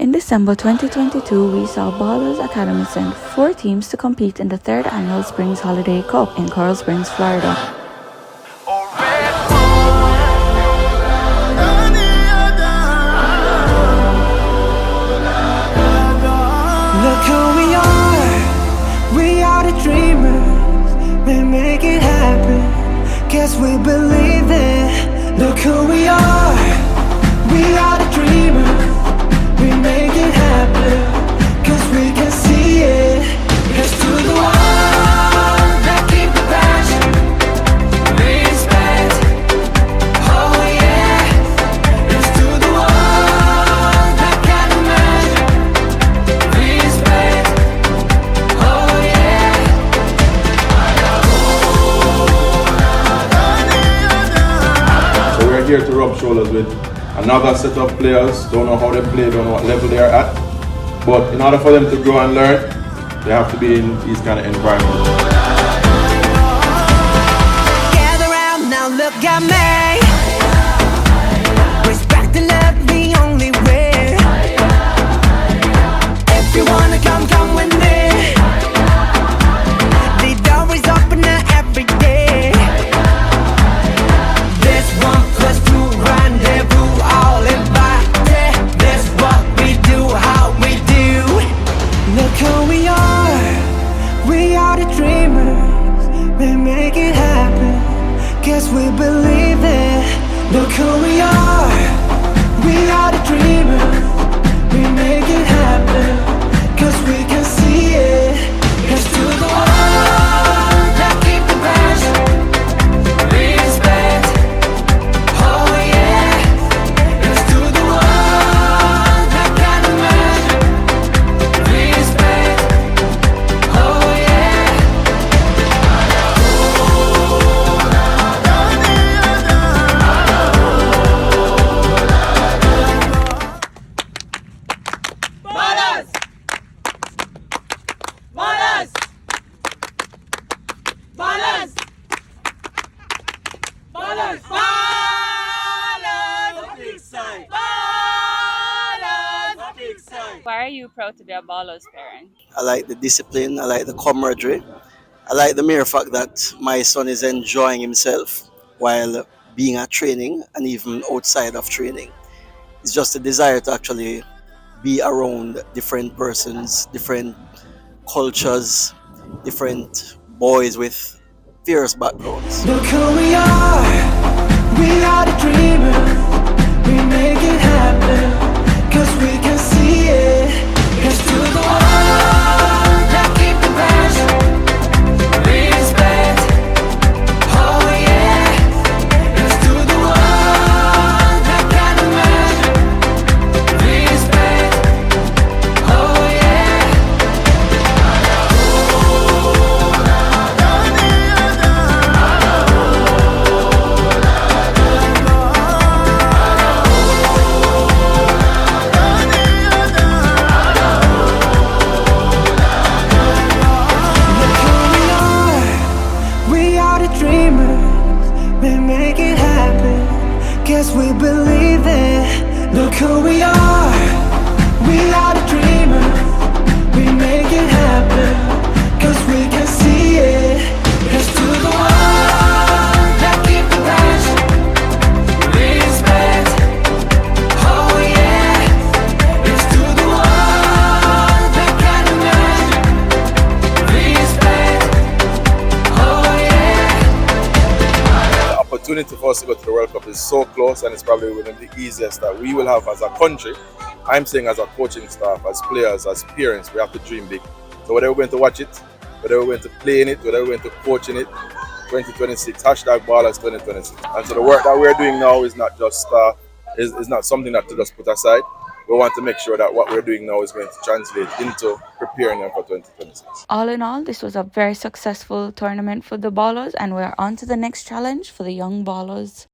In December 2022, we saw Ballaz Academy send 4 teams to compete in the 3rd annual Springs Holiday Cup in Coral Springs, Florida. Look who we are the dreamers, we make it happen, guess we believe it. Look who we are the dreamers, we make it happen, cause we can see it. Here's to the one that keep the passion, respect, oh yeah. Here's to the one that can imagine, respect, oh yeah. So we're here to rub shoulders with another set of players. Don't know how they play, don't know what level they are at. But in order for them to grow and learn, they have to be in these kind of environments. Gather round now, look at me. Respect and love the only way. If you wanna come, come with me. The door is open every day. This 1 + 2 rendezvous, all invited. This what we do, how we do. Look who we are the dreamers, we make it happen, guess we believe it. Look who we are the dreamers, we make it happen, cause we can see it. Here's to the one that keep the passion, respect, oh yeah. Here's to the one that can imagine, respect, oh yeah. Ballaz! Ballaz! Ballaz! Ballaz! Ballaz! Big side! Ballaz! Big side! Why are you proud to be a Ballaz parent? I like the discipline, I like the camaraderie, I like the mere fact that my son is enjoying himself while being at training and even outside of training. It's just a desire to actually be around different persons, different cultures, different boys with various backgrounds. Look who we are the dreamers, we make it happen, cause we can see it. Here's to the one that keep the passion, respect, oh yeah. Here's to the one that can imagine, respect, oh yeah. We are the dreamers, we make it happen, guess we believe it. Look who we are the dreamers, we make it happen, cause we can see it. Here's to the one that keep the passion, respect, oh yeah. Here's to the one that can imagine, respect, oh yeah. The opportunity for us to go to the World Cup is so close, and it's probably one of the easiest that we will have as a country. I'm saying as a coaching staff, as players, as parents, we have to dream big. So whether we're going to watch it, whether we're going to play in it, whether we're going to coach in it, 2026, #Ballaz 2026. And so the work that we're doing now is not just is not something that to just put aside. We want to make sure that what we're doing now is going to translate into preparing them for 2026. All in all, this was a very successful tournament for the Ballaz, and we're on to the next challenge for the young Ballaz.